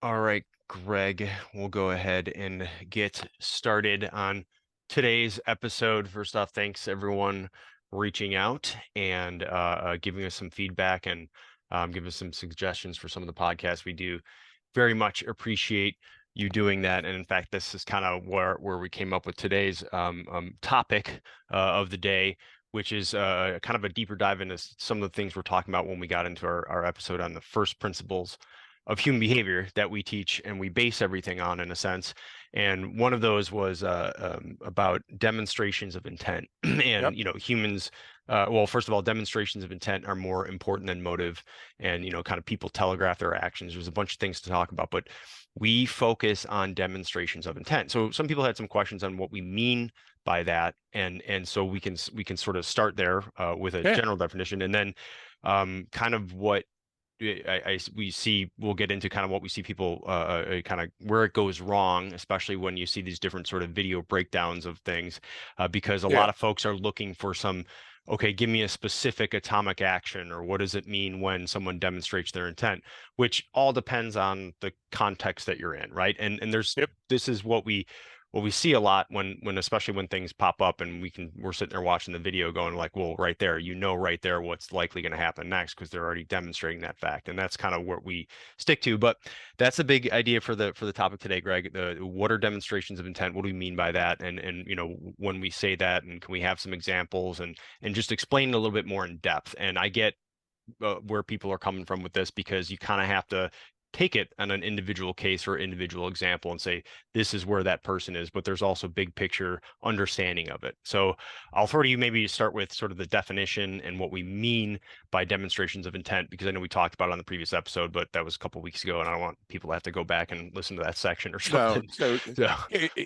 All right, Greg, we'll go ahead and get started on today's episode. First off, thanks everyone reaching out and giving us some feedback and giving us some suggestions for some of the podcasts we do. Very much appreciate you doing that. And in fact, this is kind of where we came up with today's topic of the day, which is kind of a deeper dive into some of the things we're talking about when we got into our episode on the first principles of human behavior that we teach and we base everything on, in a sense. And one of those was about demonstrations of intent. Yep. And humans. Well, first of all, demonstrations of intent are more important than motive, and kind of people telegraph their actions. There's a bunch of things to talk about, but we focus on demonstrations of intent. So some people had some questions on what we mean by that, and so we can sort of start there with a Yeah. general definition, and then kind of what we see. We'll get into kind of what we see people kind of where it goes wrong, especially when you see these different sort of video breakdowns of things, because a Yeah. lot of folks are looking for some, okay, give me a specific atomic action, or what does it mean when someone demonstrates their intent, which all depends on the context that you're in, right? And Yep. this is what we see a lot when especially when things pop up and we're sitting there watching the video going like, well, right there, right there what's likely going to happen next because they're already demonstrating that fact. And that's kind of what we stick to. But that's a big idea for the topic today, Greg. What are demonstrations of intent? What do we mean by that? And when we say that, and can we have some examples and just explain it a little bit more in depth? And I get where people are coming from with this, because you kind of have to take it on an individual case or individual example and say this is where that person is, but there's also big picture understanding of it. So I'll throw to you, maybe start with sort of the definition and what we mean by demonstrations of intent, because I know we talked about it on the previous episode, but that was a couple of weeks ago and I don't want people to have to go back and listen to that section or No. something. So So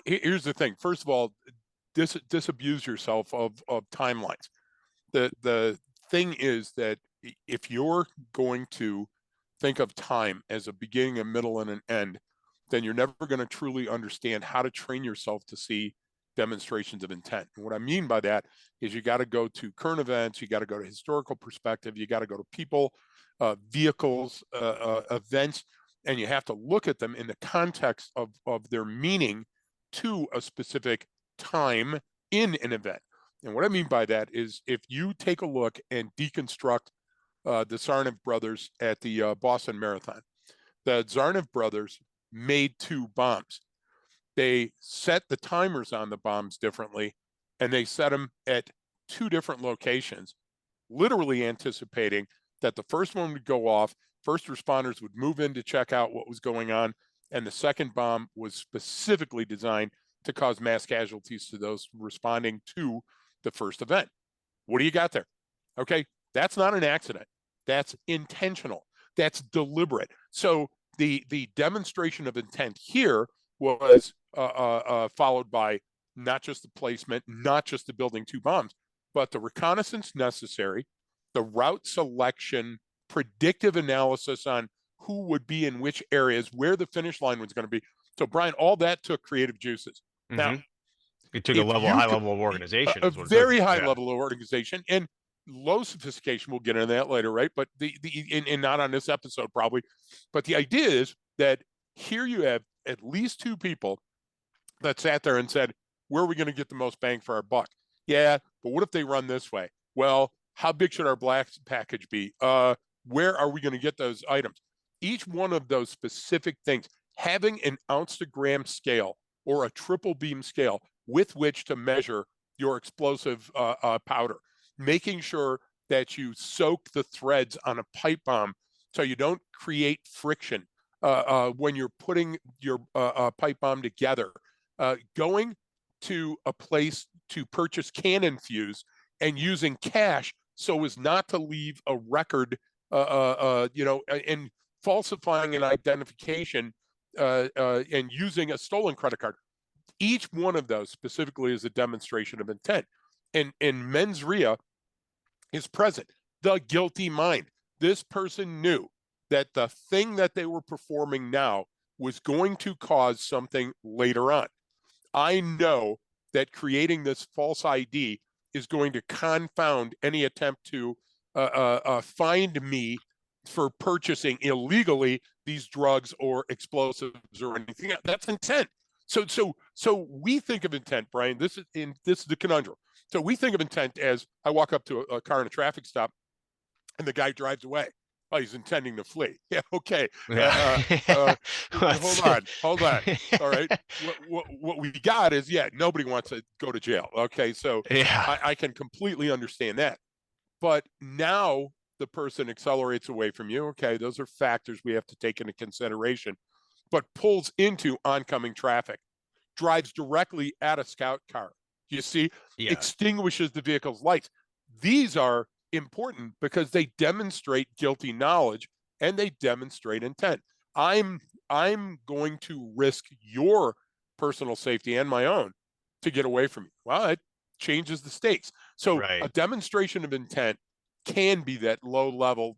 here's the thing. First of all, disabuse yourself of timelines. The thing is that if you're going to think of time as a beginning, a middle, and an end, then you're never going to truly understand how to train yourself to see demonstrations of intent. And what I mean by that is you got to go to current events, you got to go to historical perspective, you got to go to people, vehicles, events, and you have to look at them in the context of their meaning to a specific time in an event. And what I mean by that is if you take a look and deconstruct the Tsarnaev brothers at the Boston Marathon, the Tsarnaev brothers made two bombs. They set the timers on the bombs differently, and they set them at two different locations, literally anticipating that the first one would go off, first responders would move in to check out what was going on, and the second bomb was specifically designed to cause mass casualties to those responding to the first event. What do you got there? Okay, that's not an accident. That's intentional. That's deliberate. So the demonstration of intent here was followed by not just the placement, not just the building two bombs, but the reconnaissance necessary, the route selection, predictive analysis on who would be in which areas, where the finish line was going to be. So, Brian, all that took creative juices. Now, mhm. It took if high you could, level of organization a is what it took. very high Yeah. level of organization and low sophistication, we'll get into that later, right? But and not on this episode probably, but the idea is that here you have at least two people that sat there and said, where are we going to get the most bang for our buck? Yeah, but what if they run this way? Well, how big should our black package be? Where are we going to get those items? Each one of those specific things, having an ounce to gram scale or a triple beam scale with which to measure your explosive powder, making sure that you soak the threads on a pipe bomb so you don't create friction when you're putting your pipe bomb together, going to a place to purchase cannon fuse and using cash so as not to leave a record, and falsifying an identification and using a stolen credit card. Each one of those specifically is a demonstration of intent. And mens rea is present. The guilty mind. This person knew that the thing that they were performing now was going to cause something later on. I know that creating this false ID is going to confound any attempt to find me for purchasing illegally these drugs or explosives or anything else. That's intent. So we think of intent, Brian. This is the conundrum. So we think of intent as I walk up to a car in a traffic stop, and the guy drives away. Oh, he's intending to flee. Yeah, okay. Yeah. Hold on. All right. What we got is, yeah, nobody wants to go to jail. Okay, so Yeah. I can completely understand that. But now the person accelerates away from you. Okay, those are factors we have to take into consideration, but pulls into oncoming traffic, drives directly at a scout car. You see, Yeah. extinguishes the vehicle's lights. These are important because they demonstrate guilty knowledge and they demonstrate intent. I'm going to risk your personal safety and my own to get away from you. Well, it changes the stakes. So a Right. demonstration of intent can be that low level,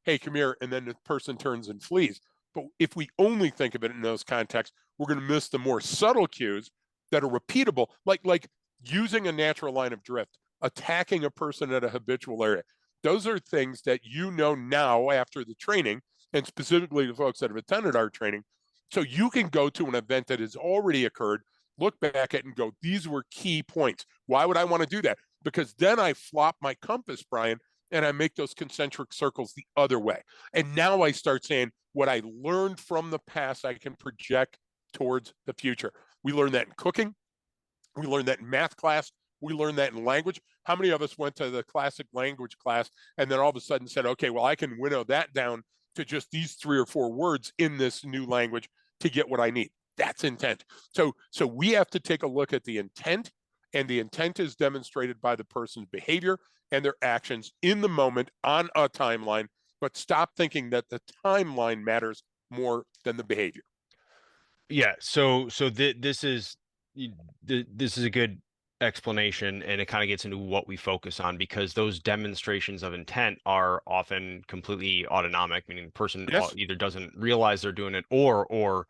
hey, come here, and then the person turns and flees. But if we only think of it in those contexts, we're going to miss the more subtle cues that are repeatable, like using a natural line of drift, attacking a person at a habitual area. Those are things that you know now after the training, and specifically the folks that have attended our training. So you can go to an event that has already occurred, look back at it and go, these were key points. Why would I want to do that? Because then I flop my compass, Brian, and I make those concentric circles the other way. And now I start saying what I learned from the past, I can project towards the future. We learned that in cooking. We learned that in math class. We learned that in language. How many of us went to the classic language class and then all of a sudden said, okay, well, I can winnow that down to just these 3 or 4 words in this new language to get what I need? That's intent. So we have to take a look at the intent, and the intent is demonstrated by the person's behavior and their actions in the moment on a timeline, but stop thinking that the timeline matters more than the behavior. Yeah. This is this is a good explanation, and it kind of gets into what we focus on, because those demonstrations of intent are often completely autonomic, meaning the person Yes, either doesn't realize they're doing it, or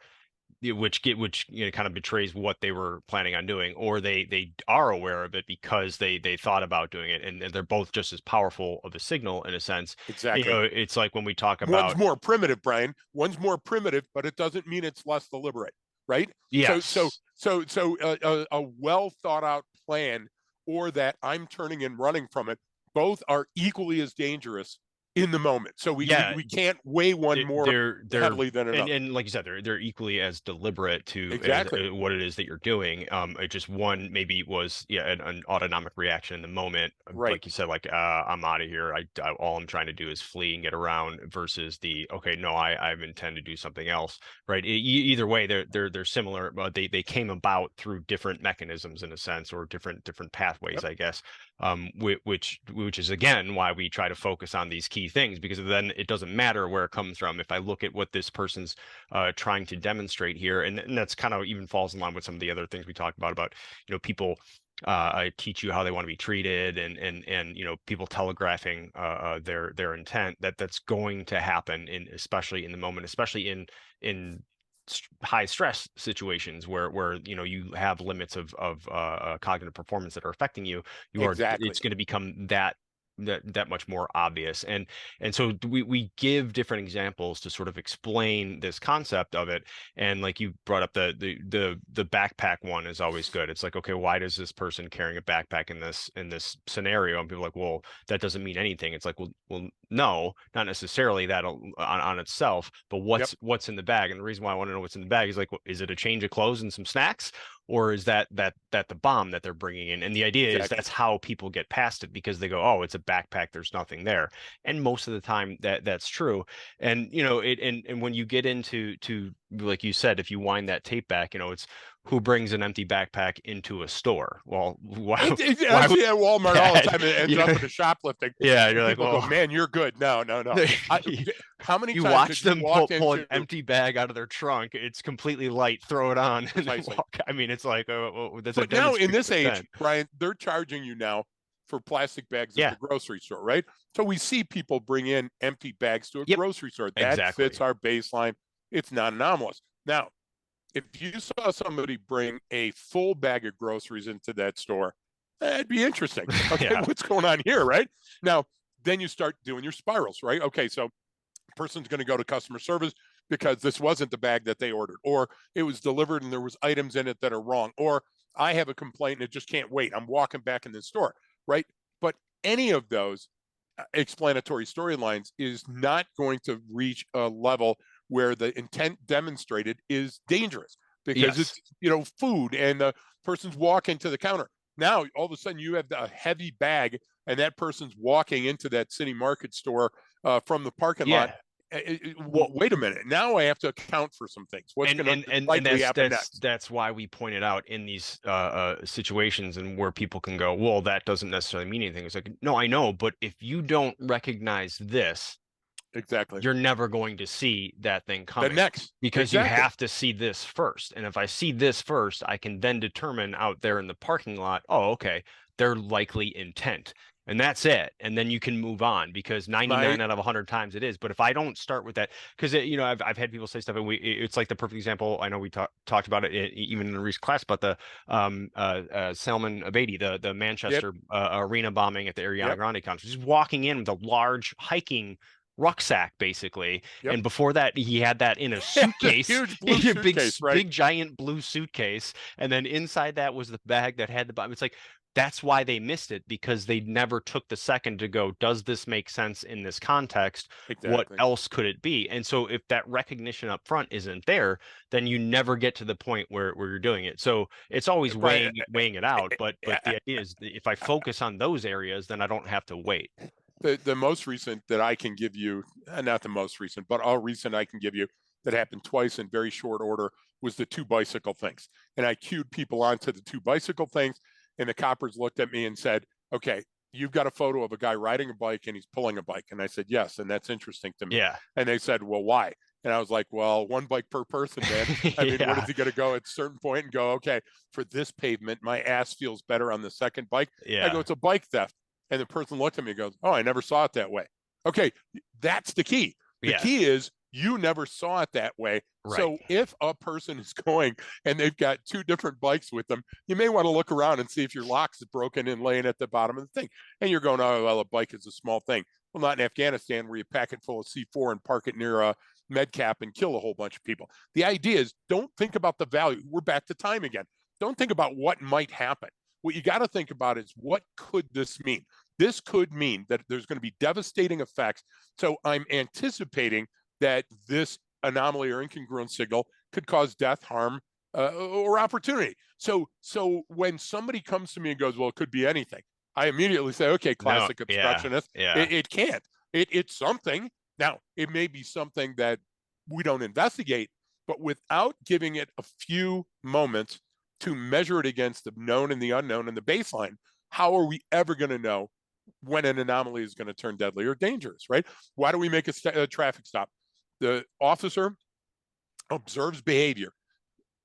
which kind of betrays what they were planning on doing, or they are aware of it because they thought about doing it, and they're both just as powerful of a signal in a sense. exactly. It's like when we talk One's about, more primitive, Brian. One's more primitive, but it doesn't mean it's less deliberate, right? yes, A well thought out plan, or that I'm turning and running from it, both are equally as dangerous in the moment. So yeah, we can't weigh one more they're heavily than another. and like you said, they're equally as deliberate to as Exactly. what it is that you're doing. It just one maybe was, yeah, an autonomic reaction in the moment, Right. like you said, like I'm out of here. All I'm trying to do is flee and get around, versus the, okay, no, I intend to do something else. Right. Either way, they're similar, but they came about through different mechanisms in a sense, or different pathways, Yep. I guess. Which is again why we try to focus on these key things, because then it doesn't matter where it comes from. If I look at what this person's trying to demonstrate here, and that's kind of even falls in line with some of the other things we talked about people teach you how they want to be treated, and people telegraphing their intent, that's going to happen, especially in the moment, especially in high stress situations where you have limits of cognitive performance that are affecting you. Exactly. It's going to become that much more obvious. And so we give different examples to sort of explain this concept of it. And like you brought up, the backpack one is always good. It's like, okay, why does this person carrying a backpack in this scenario? And people are like, well, that doesn't mean anything. It's like, well, no, not necessarily that on itself, but Yep. what's in the bag. And the reason why I want to know what's in the bag is like, well, is it a change of clothes and some snacks, or is that the bomb that they're bringing in? And the idea is Exactly. that's how people get past it, because they go, oh, it's a backpack, there's nothing there. And most of the time that's true. And and when you get into, like you said, if you wind that tape back, it's who brings an empty backpack into a store? Well, I why would see at Walmart all the that? time. It ends up in a shoplifting, Yeah, you're and like, people go, well, "Man, you're good." No, no, no. I, how many you times watch have you them walked pull an into empty bag out of their trunk. It's completely light. Throw it on and then precisely? walk. I mean, it's like, well, that's a But now in demonstration this of age, intent. Brian, they're charging you now for plastic bags at the Yeah. grocery store, right? So we see people bring in empty bags to a Yep. grocery store. That fits Exactly. our baseline. It's not anomalous. Now, if you saw somebody bring a full bag of groceries into that store, that'd be interesting. Okay, Yeah. what's going on here, right? Now, then you start doing your spirals, right? Okay, so person's going to go to customer service because this wasn't the bag that they ordered, or it was delivered and there was items in it that are wrong, or I have a complaint and it just can't wait. I'm walking back in the store, right? But any of those explanatory storylines is not going to reach a level where the intent demonstrated is dangerous, because Yes. it's, food and the person's walking to the counter. Now, all of a sudden you have a heavy bag and that person's walking into that city market store from the parking lot. Yeah. Well, Wait a minute. Now I have to account for some things. What's going to and likely that's happen that's next? that's why we pointed out in these situations and where people can go, well, that doesn't necessarily mean anything. It's like, no, I know, but if you don't recognize this, Exactly. you're never going to see that thing The coming, next. because you Exactly. have to see this first. And if I see this first, I can then determine out there in the parking lot, oh, okay, they're likely intent. And that's it. And then you can move on, because My 99 out of 100 times it is. But if I don't start with that, because I've had people say stuff, and it's like the perfect example. I know we talked about it even in a recent class about the Salman Abedi, the Yep. Manchester arena bombing at the Ariana Yep. Grande concert. Just walking in with a large hiking rucksack, basically. Yep. And before that, he had that in a It's a suitcase, huge blue a big suitcase, right? big giant blue suitcase, and then inside that was the bag that had the bomb. It's like, that's why they missed it, because they never took the second to go, does this make sense in this context? What Exactly. else could it be? And so if that recognition up front isn't there, then you never get to the point where you're doing it. So it's always Brian, weighing it out. But the idea is, if I focus on those areas, then I don't have to wait. the most recent that I can give you, not the most recent, but all recent I can give you that happened twice in very short order, was the two bicycle things. And I cued people onto the two bicycle things, and the coppers looked at me and said, okay, you've got a photo of a guy riding a bike and he's pulling a bike. And I said, yes, and that's interesting to me. Yeah. And they said, well, why? And I was like, well, one bike per person, man. I mean, what Yeah. is he going to go at a certain point and go, okay, for this pavement, my ass feels better on the second bike? I go, Yeah. it's a bike theft. And the person looked at me and goes, oh, I never saw it that way. Okay, that's the key. The Yeah. key is you never saw it that way. Right. So if a person is going and they've got two different bikes with them, you may want to look around and see if your locks is broken and laying at the bottom of the thing. And you're going, oh, well, a bike is a small thing. Well, not in Afghanistan, where you pack it full of C4 and park it near a med cap and kill a whole bunch of people. The idea is, don't think about the value. We're back to time again. Don't think about what might happen. What you got to think about is, what could this mean? This could mean that there's going to be devastating effects. So I'm anticipating that this anomaly or incongruent signal could cause death, harm, or opportunity. So when somebody comes to me and goes, well, it could be anything, I immediately say, okay, No. classic Yeah. obstructionist. Yeah. It can't. It's something. Now, it may be something that we don't investigate, but without giving it a few moments to measure it against the known and the unknown and the baseline, how are we ever going to know when an anomaly is going to turn deadly or dangerous, right? Why do we make a traffic stop? The officer observes behavior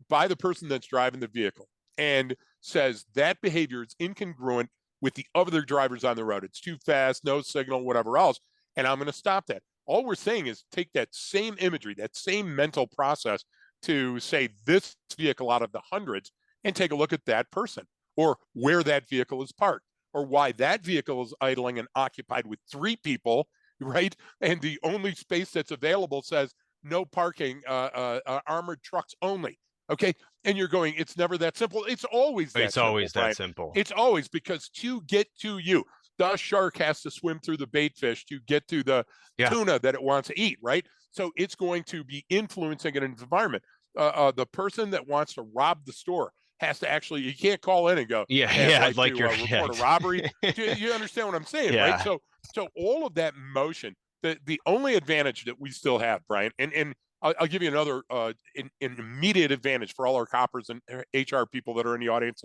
by the person that's driving the vehicle and says that behavior is incongruent with the other drivers on the road. It's too fast, no signal, whatever else, and I'm going to stop that. All we're saying is, take that same imagery, that same mental process, to say this vehicle out of the hundreds, and take a look at that person, or where that vehicle is parked, or why that vehicle is idling and occupied with three people, right? And the only space that's available says no parking, armored trucks only. Okay. And you're going, it's never that simple. It's always that It's simple, always that Brian. simple. It's always, because to get to you, the shark has to swim through the bait fish to get to the Yeah. tuna that it wants to eat, right? So it's going to be influencing an environment. The person that wants to rob the store has to actually, you can't call in and go, Yeah. hey, I'd Yeah. like Like to you're, yeah. report a robbery. Do you understand what I'm saying, right? Yeah. So all of that motion, the only advantage that we still have, Brian, and I'll give you another an immediate advantage for all our coppers and HR people that are in the audience,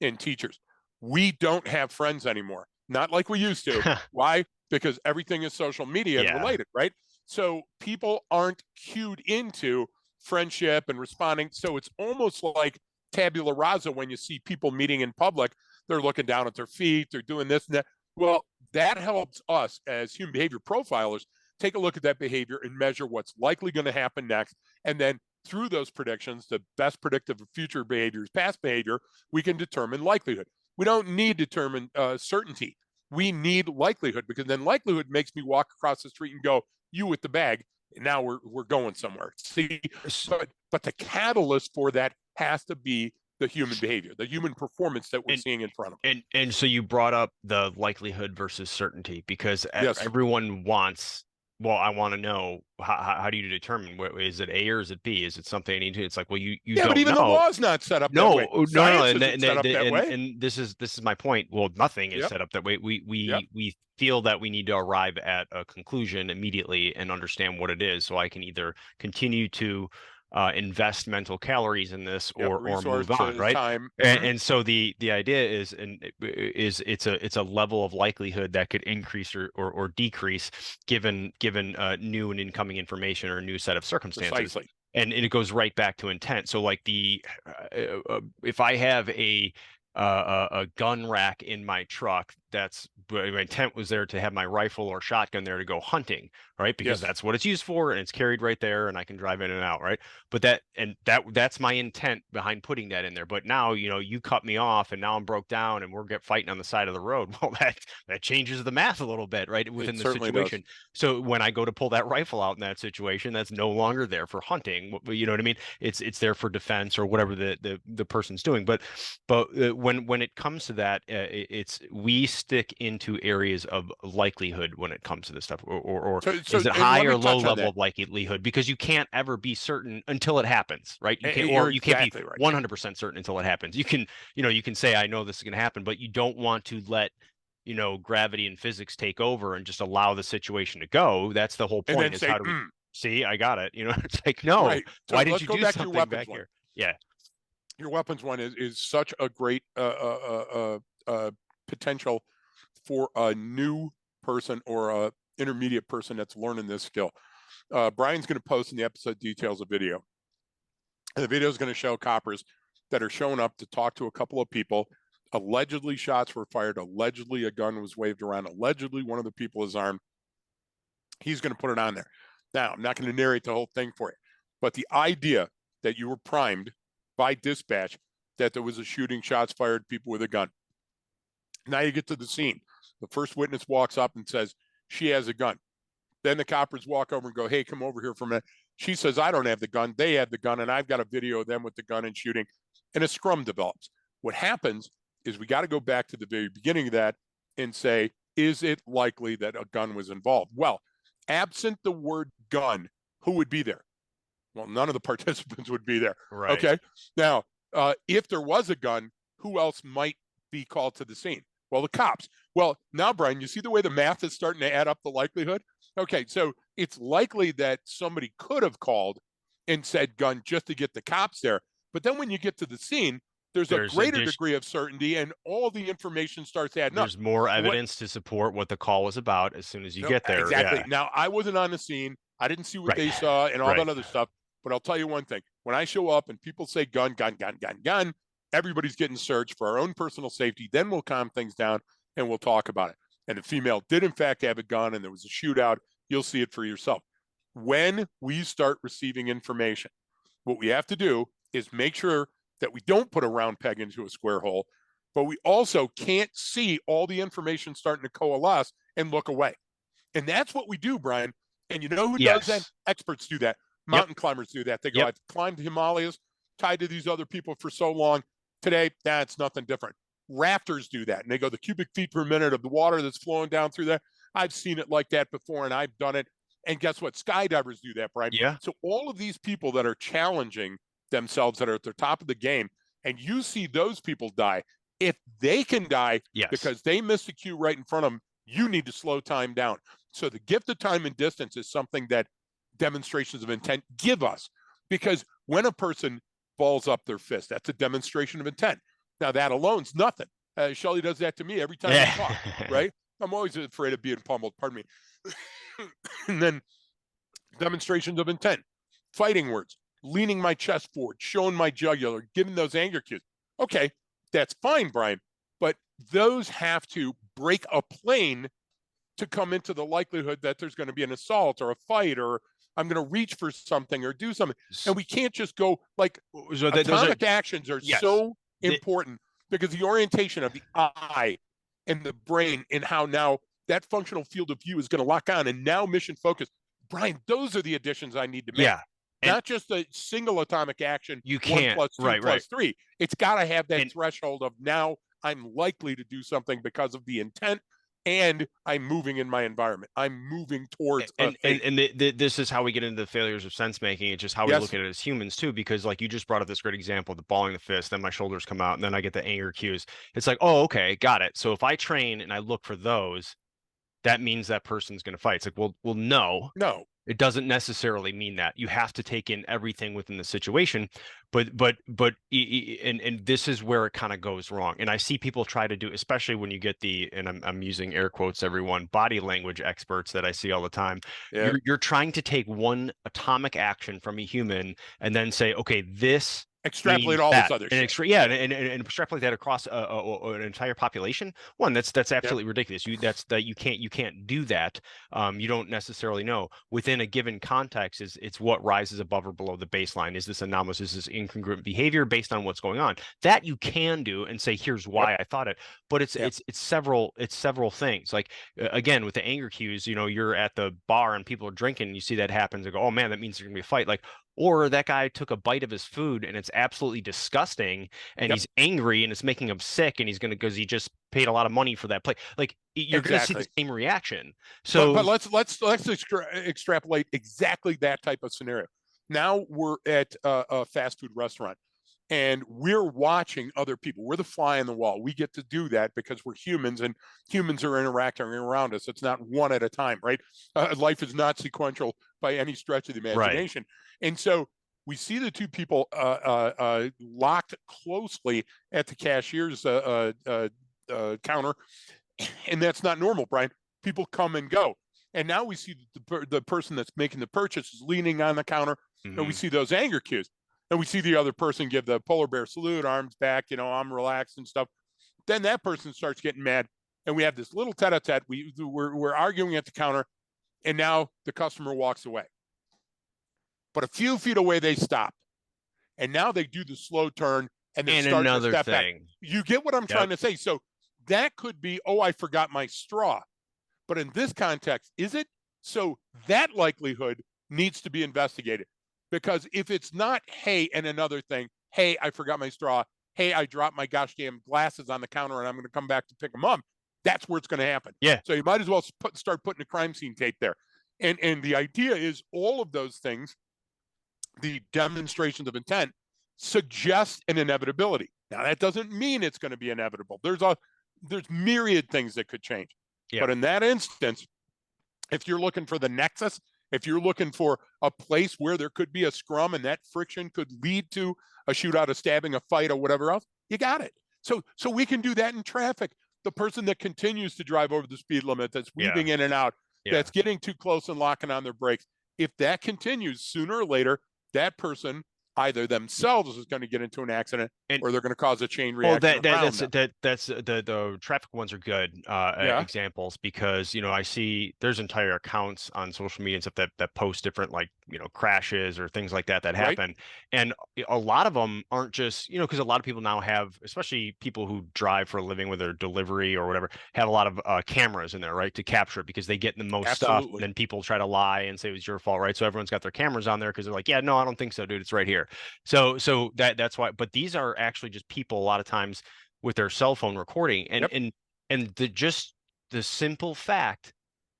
and teachers. We don't have friends anymore, not like we used to. Why? Because everything is social media and Yeah. related, right? So people aren't cued into friendship and responding. So it's almost like tabula rasa when you see people meeting in public. They're looking down at their feet, they're doing this and that. Well, that helps us as human behavior profilers take a look at that behavior and measure what's likely going to happen next. And then through those predictions, the best predictive of future behavior is past behavior, we can determine likelihood. We don't need to determine certainty. We need likelihood, because then likelihood makes me walk across the street and go, you with the bag, and now we're going somewhere. See, S- but the catalyst for that has to be the human behavior, the human performance that we're And seeing in front of us. and so you brought up the likelihood versus certainty because Yes, everyone wants. Well, I want to know how do you determine is it A or is it B? Is it something I need to? It's like, well, you yeah, but don't even the know. law's not set up that No, way. no, Science isn't set up that way. and this is my point. Well, nothing is Yep, set up that way. We yep. we we feel that we need to arrive at a conclusion immediately and understand what it is, so I can either continue to invest mental calories in this Yep, or move on, resources, right? time. And so the idea is it's a level of likelihood that could increase or decrease given new and incoming information or a new set of circumstances Precisely. and it goes right back to intent. So like if I have a gun rack in my truck, that's my intent was there to have my rifle or shotgun there to go hunting, right? Because Yes, that's what it's used for, and it's carried right there, and I can drive in and out, right? But that's my intent behind putting that in there. But now, you cut me off, and now I'm broke down, and we're get fighting on the side of the road. Well, that changes the math a little bit, right? it Within the certainly does. situation. So when I go to pull that rifle out in that situation, that's no longer there for hunting. You know what I mean? It's there for defense or whatever the person's doing. But when it comes to that, it's we stick into areas of likelihood when it comes to this stuff, or So, is it and high let me or low touch on level that. of likelihood? Because you can't ever be certain until it happens, right? You're You can't be exactly right. 100% certain until it happens. You can say I know this is going to happen, but you don't want to let gravity and physics take over and just allow the situation to go. That's the whole And then point is say, how do we see? I got it. It's like, no, right. So why didn't let's you go do back to your something weapons back one. here? Yeah. Your weapons one is such a great potential for a new person or a intermediate person that's learning this skill. Brian's going to post in the episode details a video. And the video is going to show coppers that are showing up to talk to a couple of people. Allegedly, shots were fired. Allegedly, a gun was waved around. Allegedly, one of the people is armed. He's going to put it on there. Now, I'm not going to narrate the whole thing for you, but the idea that you were primed by dispatch that there was a shooting, shots fired, people with a gun. Now you get to the scene. The first witness walks up and says, she has a gun. Then the coppers walk over and go, hey, come over here for a minute. She says, I don't have the gun. They have the gun, and I've got a video of them with the gun and shooting. And a scrum develops. What happens is we got to go back to the very beginning of that and say, is it likely that a gun was involved? Well, absent the word gun, who would be there? Well, none of the participants would be there. Right. Okay. Now, if there was a gun, who else might be called to the scene? Well, the cops. Well, now, Brian, you see the way the math is starting to add up the likelihood? Okay, so it's likely that somebody could have called and said gun just to get the cops there. But then when you get to the scene, there's a There's greater addition degree of certainty and all the information starts adding up. there's more What evidence to support what the call was about as soon as you get there. exactly. Yeah. Now, I wasn't on the scene. I didn't see what Right. they saw and all Right. that other stuff. But I'll tell you one thing. When I show up and people say gun, gun, gun, gun, gun, everybody's getting searched for our own personal safety. Then we'll calm things down and we'll talk about it. And the female did, in fact, have a gun and there was a shootout. You'll see it for yourself. When we start receiving information, what we have to do is make sure that we don't put a round peg into a square hole, but we also can't see all the information starting to coalesce and look away. And that's what we do, Brian. And you know who does that? Yes. Experts do that. Yep. Mountain climbers do that. They go, Yep. I've climbed the Himalayas, tied to these other people for so long. Today, that's nothing different. Rafters do that. And they go, the cubic feet per minute of the water that's flowing down through there. I've seen it like that before, and I've done it. And guess what? Skydivers do that, Brian. Yeah. So all of these people that are challenging themselves, that are at the top of the game, and you see those people die, if they can die Yes. because they missed a cue right in front of them, you need to slow time down. So the gift of time and distance is something that demonstrations of intent give us, because when a person balls up their fist, that's a demonstration of intent. Now that alone's nothing. Shelley does that to me every time we talk, right? I'm always afraid of being pummeled, pardon me. And then demonstrations of intent, fighting words, leaning my chest forward, showing my jugular, giving those anger cues. Okay, that's fine, Brian, but those have to break a plane to come into the likelihood that there's going to be an assault or a fight, or I'm going to reach for something or do something. And we can't just go like So atomic actions are yes. so important, because the orientation of the eye and the brain and how now that functional field of view is going to lock on, and now mission focus. Brian, those are the additions I need to make. Yeah. And Not just a single atomic action, you one can't, plus two right, right. plus three. It's got to have that And threshold of now I'm likely to do something because of the intent, and I'm moving in my environment. I'm moving towards a fate. this is how we get into the failures of sense making. It's just how we look Yes. at it as humans too, because like you just brought up this great example, the balling the fist, then my shoulders come out, and then I get the anger cues. It's like, oh, okay, got it. So if I train and I look for those, that means that person's going to fight. It's like, well, no, No. it doesn't necessarily mean that. You have to take in everything within the situation, and this is where it kind of goes wrong. And I see people try to do, especially when you get the, and I'm using air quotes, everyone, body language experts that I see all the time. Yeah. You're trying to take one atomic action from a human and then say, okay, this Extrapolate means all this that, other and shit. yeah, and extrapolate that across an entire population. One, that's Yep. absolutely ridiculous. You can't do that. You don't necessarily know within a given context is it's what rises above or below the baseline. Is this anomalous? Is this incongruent behavior based on what's going on? That you can do and say, here's Yep. why I thought it. But Yep. it's several things. Like again with the anger cues, you're at the bar and people are drinking, and you see that happens and go, oh man, that means there's gonna be a fight. Like, or that guy took a bite of his food and it's absolutely disgusting and Yep. he's angry and it's making him sick and he's going to, because he just paid a lot of money for that plate. Like you're going to see the Exactly. same reaction. But So let's extrapolate exactly that type of scenario. Now we're at a fast food restaurant, and we're watching other people. We're the fly on the wall. We get to do that because we're humans, and humans are interacting around us. It's not one at a time, right? Life is not sequential by any stretch of the right. imagination. And so we see the two people locked closely at the cashier's counter, and that's not normal, Brian. People come and go. And now we see the person that's making the purchase is leaning on the counter, and we Mm-hmm. see those anger cues. And we see the other person give the polar bear salute, arms back, I'm relaxed and stuff. Then that person starts getting mad, and we have this little tete-a-tete. We're arguing at the counter, and now the customer walks away. But a few feet away, they stop, and now they do the slow turn, and they're And starting to another step back. thing. You get what I'm Yep. trying to say? So that could be, oh, I forgot my straw. But in this context, is it? So that likelihood needs to be investigated. Because if it's not, hey, and another thing, hey, I forgot my straw. Hey, I dropped my gosh damn glasses on the counter and I'm going to come back to pick them up. That's where it's going to happen. Yeah. So you might as well start putting a crime scene tape there. And the idea is all of those things, the demonstrations of intent, suggest an inevitability. Now that doesn't mean it's going to be inevitable. There's myriad things that could change. Yeah. But in that instance, if you're looking for the nexus, if you're looking for a place where there could be a scrum and that friction could lead to a shootout, a stabbing, a fight, or whatever else, you got it. So we can do that in traffic. The person that continues to drive over the speed limit, that's weaving in and out, that's getting too close and locking on their brakes, if that continues, sooner or later, that person either themselves is going to get into an accident And or they're going to cause a chain well, reaction around them. that's the traffic ones are good Yeah. examples because I see there's entire accounts on social media and stuff that post different like crashes or things like that Right. happen, and a lot of them aren't just because a lot of people now have, especially people who drive for a living with their delivery or whatever, have a lot of cameras in there, right, to capture it because they get the most stuff, and Absolutely. then people try to lie and say it was your fault, right? So everyone's got their cameras on there because they're like, yeah, no, I don't think so, dude, it's right here. So that's why. But these are actually just people a lot of times with their cell phone recording, and Yep. just the simple fact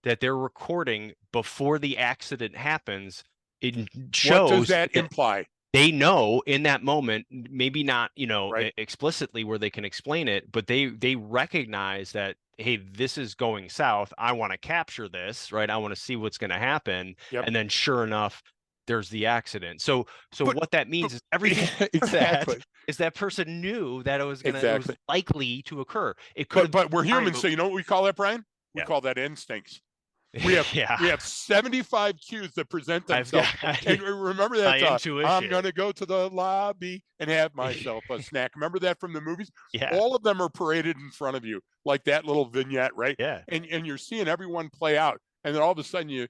that they're recording before the accident happens, it What does shows that that imply? they know in that moment, maybe not Right. explicitly where they can explain it, but they recognize that, hey, this is going south, I want to capture this, right? I want to see what's going to happen. Yep. And then sure enough, there's the accident. So But what that means is everything for that exactly. is that person knew that it was Exactly. likely to occur. It could have But we're been fine, humans, so you know what we call that, Brian? We yeah. call that instincts. We have Yeah. we have 75 cues that present I've themselves. got And remember my that intuition. I'm gonna go to the lobby and have myself a snack. Remember that from the movies? Yeah. All of them are paraded in front of you, like that little vignette, right? Yeah. And you're seeing everyone play out. And then all of a sudden you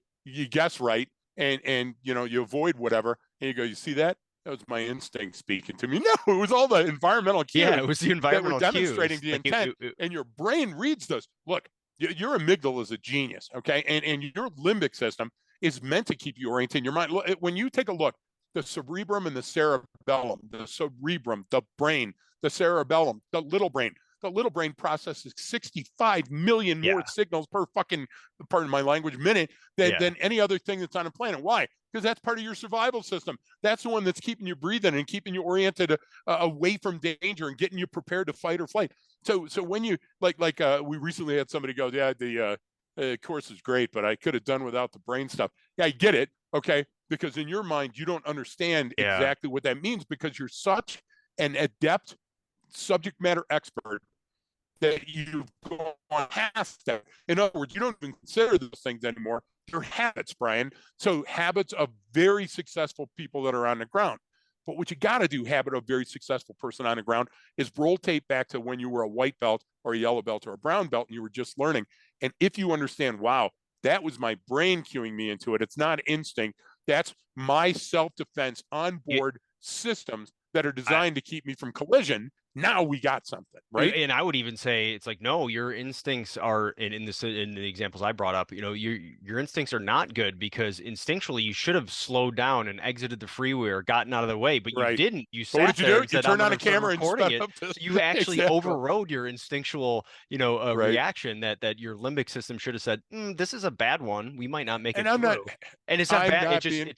guess right and you avoid whatever, and you go, you see that? That was my instinct speaking to me. No, it was all the environmental cues. Yeah, it was the that were environmental demonstrating cues. the intent, and your brain reads those. Look, your amygdala is a genius, okay? And your limbic system is meant to keep you oriented in your mind. When you take a look, the cerebrum and the cerebellum, the cerebrum, the brain, the cerebellum, the little brain. The little brain processes 65 million more Yeah. signals per fucking, pardon my language, minute than, Yeah. any other thing that's on the planet. Why? Because that's part of your survival system. That's the one that's keeping you breathing and keeping you oriented away from danger and getting you prepared to fight or flight. So when you we recently had somebody go, yeah, the course is great, but I could have done without the brain stuff. Yeah, I get it. Okay, because in your mind you don't understand Yeah. exactly what that means because you're such an adept subject matter expert that you've gone past that. In other words, you don't even consider those things anymore. They're habits, Brian. So habits of very successful people that are on the ground. But what you got to do, habit of very successful person on the ground, is roll tape back to when you were a white belt or a yellow belt or a brown belt and you were just learning. And if you understand, wow, that was my brain cueing me into it. It's not instinct. That's my self-defense onboard systems that are I, designed to keep me from collision. Now we got something, right? And I would even say it's like, no, your instincts are in the examples I brought up, your instincts are not good because instinctually you should have slowed down and exited the freeway or gotten out of the way, but you Right. didn't. You But what sat did you there do? and You said, I'm turned going on a to start camera and recording sped it. up to So you actually exactly. overrode your instinctual, Right. reaction that your limbic system should have said, this is a bad one. We might not make And it through. And it's not I'm bad. not being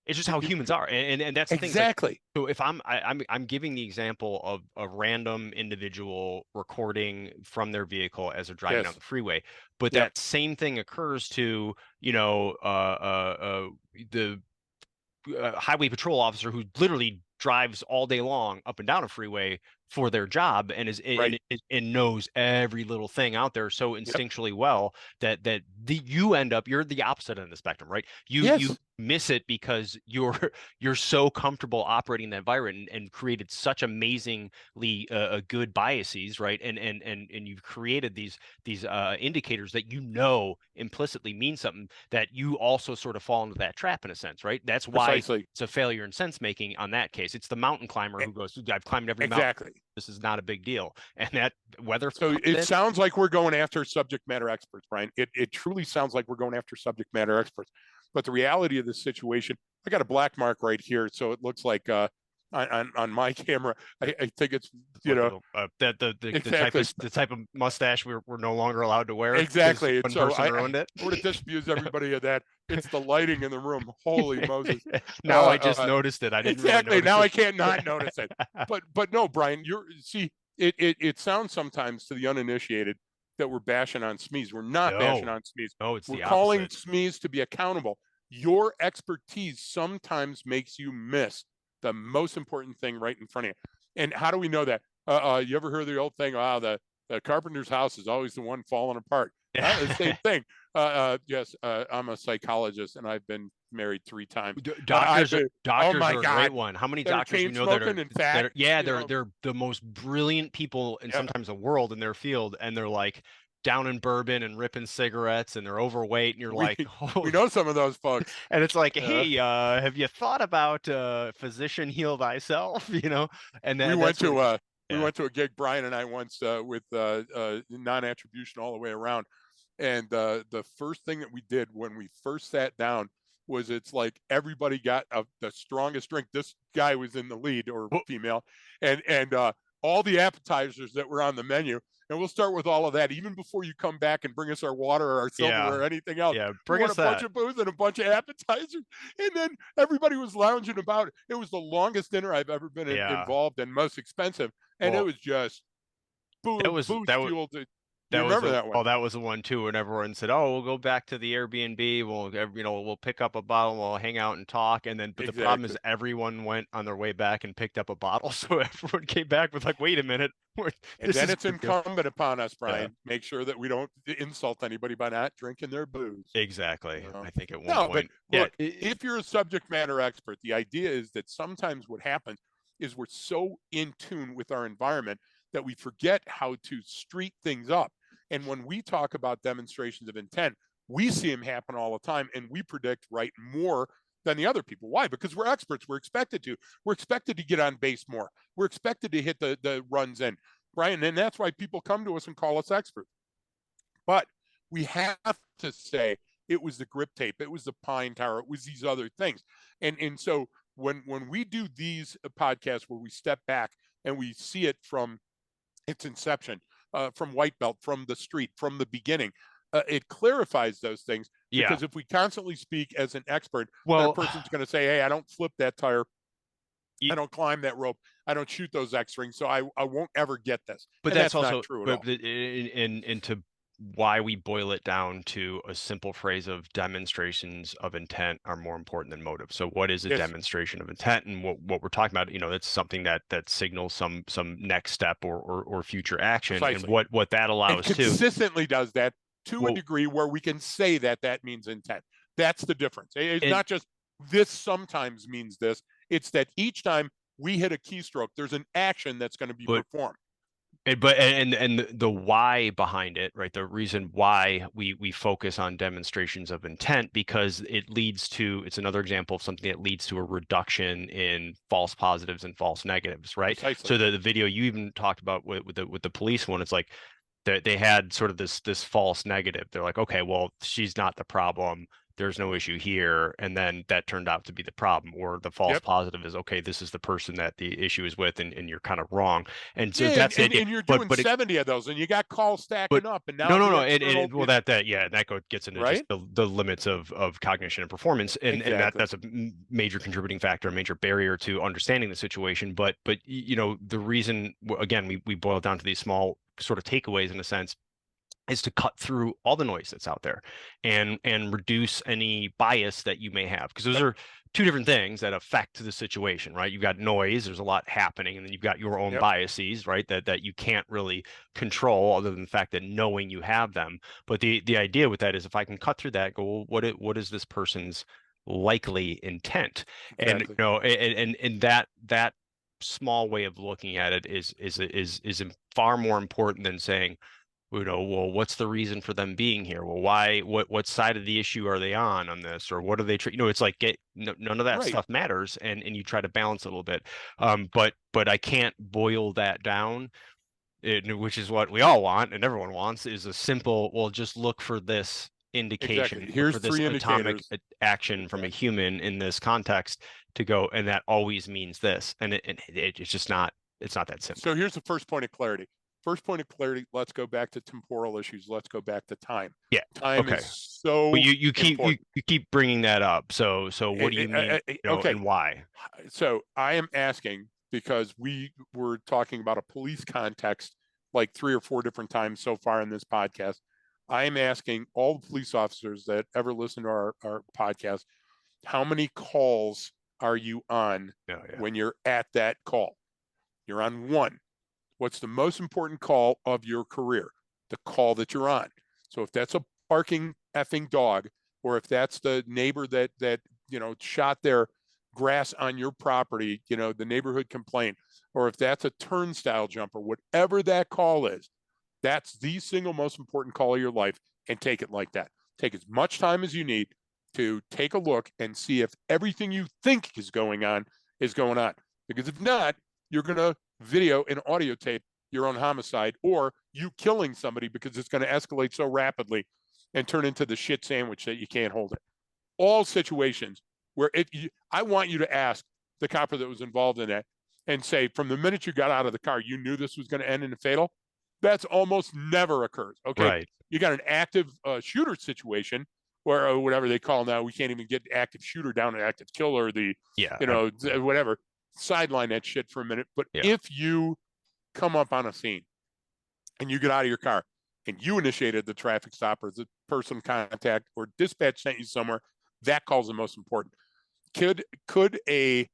It's just how humans are, and that's the thing. It's like, exactly. so if I'm giving the example of a random individual recording from their vehicle as they're driving down Yes. the freeway, but Yep. that same thing occurs to the highway patrol officer who literally drives all day long up and down a freeway for their job and Right. and knows every little thing out there so Yep. instinctually well you're the opposite end of the spectrum, right? You Yes. miss it because you're so comfortable operating that environment and created such amazingly good biases, right? And you've created these indicators that implicitly mean something that you also sort of fall into that trap in a sense, right? That's why Precisely. it's a failure in sense making on that case. It's the mountain climber E- who goes, I've climbed every mountain. Exactly. This is not a big deal. And that weather So comes it in. sounds like we're going after subject matter experts, Brian. It truly sounds like we're going after subject matter experts. But the reality of this situation, I got a black mark right here, so it looks like on my camera, I think it's Look at exactly. the type of mustache we're no longer allowed to wear because Exactly. And one so person I ruined it. sort of disabuse everybody of that. It's the lighting in the room. Holy Moses. Now I just noticed it. I didn't really Exactly. notice Now it. I can't not notice it. But no, Brian, it sounds sometimes to the uninitiated that we're bashing on SMEs. We're not bashing No, on SMEs. no, it's We're the calling opposite. SMEs to be accountable. Your expertise sometimes makes you miss the most important thing right in front of you. And how do we know that? You ever heard the old thing? Wow, the carpenter's house is always the one falling apart. The same thing. Yes, I'm a psychologist and I've been married 3 times. I've Doctors are been, oh doctors my are a great God, one. How many that are doctors chain you know that smoking are and fat. they're the most brilliant people and Yeah, sometimes the world in their field, and they're like down in bourbon and ripping cigarettes and they're overweight, and you're we like, we holy. know some of those folks. And it's like, Uh, hey, have you thought about physician heal thyself? And we went that's what to it comes. we Yeah. went to a gig, Brian and I once with non-attribution all the way around, and the first thing that we did when we first sat down was it's like everybody got the strongest drink. This guy was in the lead or Well, female, and all the appetizers that were on the menu. And we'll start with all of that even before you come back and bring us our water or our silverware yeah. or anything else. Yeah. We Bring want a us bunch that. of booze and a bunch of appetizers. And then everybody was lounging about. It was the longest dinner I've ever been Yeah. involved in, most expensive. And it Well, was just that was booze that was fueled. that You was remember the that one? that was the one too, when everyone said, "Oh, we'll go back to the Airbnb. We'll pick up a bottle. We'll hang out and talk." And then, but the problem is, Exactly. everyone went on their way back and picked up a bottle. So everyone came back with like, "Wait a minute, And this then is it's ridiculous." incumbent upon us, Yeah, Brian, make sure that we don't insult anybody by not drinking their booze. exactly. You know? I think at one No, but point, yeah, look, if you're a subject matter expert, the idea is that sometimes what happens is we're so in tune with our environment that we forget how to street things up. And when we talk about demonstrations of intent, we see them happen all the time and we predict right more than the other people. Why? Because we're experts. We're expected to. We're expected to get on base more. We're expected to hit the runs in. Brian, and that's why people come to us and call us experts. But we have to say It was the grip tape. It was the pine tar. It was these other things. And so when we do these podcasts where we step back and we see it from its inception, from white belt, from the street, from the beginning, it clarifies those things. Yeah. Because if we constantly speak as an expert, then a Well, person's going to say, "Hey, I don't flip that tire. y- I don't climb that rope. I don't shoot those X rings, so I won't ever get this." but And that's that's not also, true at but all. into why we boil it down to a simple phrase of demonstrations of intent are more important than motive. So what is a Yes, demonstration of intent? And what we're talking about, that's something that signals some next step or future action. And precisely. what that And allows to, consistently does that to a well, degree where we can say that that means intent. That's the difference. It's and not just this sometimes means this. It's that each time we hit a keystroke, there's an action that's going to be but performed. and the why behind it, right? The reason why we focus on demonstrations of intent, because it's another example of something that leads to a reduction in false positives and false negatives, right? Precisely. So the video you even talked about with the police one, it's like they had sort of this false negative. They're like, okay, well, she's not the problem. There's no issue here. And then that turned out to be the problem. Or the false Yep. positive is, okay, this is the person that the issue is with, and you're kind of wrong. And so Yeah, that's the idea. and you're But doing but it, 70 of those, and you got calls but stacking up, and now no, no, the no. external, Well, that yeah, that gets into just right? the limits of cognition and performance, and Exactly. that's a major contributing factor, a major barrier to understanding the situation. But the reason, again, we boil it down to these small sort of takeaways in a sense, is to cut through all the noise that's out there and reduce any bias that you may have, because those Yep. are two different things that affect the situation, right? You've got noise, there's a lot happening, and then you've got your own Yep. biases, right? That you can't really control other than the fact that knowing you have them. But the idea with that is, if I can cut through that, go, well, what is this person's likely intent? And Exactly. that small way of looking at it is far more important than saying, well, what's the reason for them being here? Well, why, what side of the issue are they on this? Or what are they, it's like, none of that Right. stuff matters. And you try to balance it a little bit. But I can't boil that down, which is what we all want and everyone wants, is a simple, well, just look for this Exactly. indication, look Here's for this three atomic indicators. action from a Exactly. human in this context to go, and that always means this. And it's just not, it's not that simple. So here's the first point of clarity. First point of clarity, let's go back to temporal issues. Let's go back to time. Yeah. Time is Okay. Well, so you keep important. you keep bringing that up. So what do you mean, Okay. and why? So I am asking because we were talking about a police context like 3 or 4 different times so far in this podcast. I am asking all the police officers that ever listen to our podcast, how many calls are you on Oh, yeah. when you're at that call? You're on one. What's the most important call of your career? The call that you're on. So if that's a barking effing dog, or if that's the neighbor that shot their grass on your property, the neighborhood complaint, or if that's a turnstile jumper, whatever that call is, that's the single most important call of your life, and take it like that. Take as much time as you need to take a look and see if everything you think is going on is going on. Because if not, you're going to video and audio tape your own homicide or you killing somebody, because it's going to escalate so rapidly and turn into the shit sandwich that you can't hold it. All situations where I want you to ask the copper that was involved in that and say, from the minute you got out of the car, you knew this was going to end in a fatal. That's almost never occurs. Okay. Right. You got an active shooter situation where, whatever they call now, we can't even get active shooter down to active killer, Yeah. whatever. Sideline that shit for a minute. But Yeah. if you come up on a scene and you get out of your car and you initiated the traffic stop, or the person contact, or dispatch sent you somewhere, that call's the most important. Could a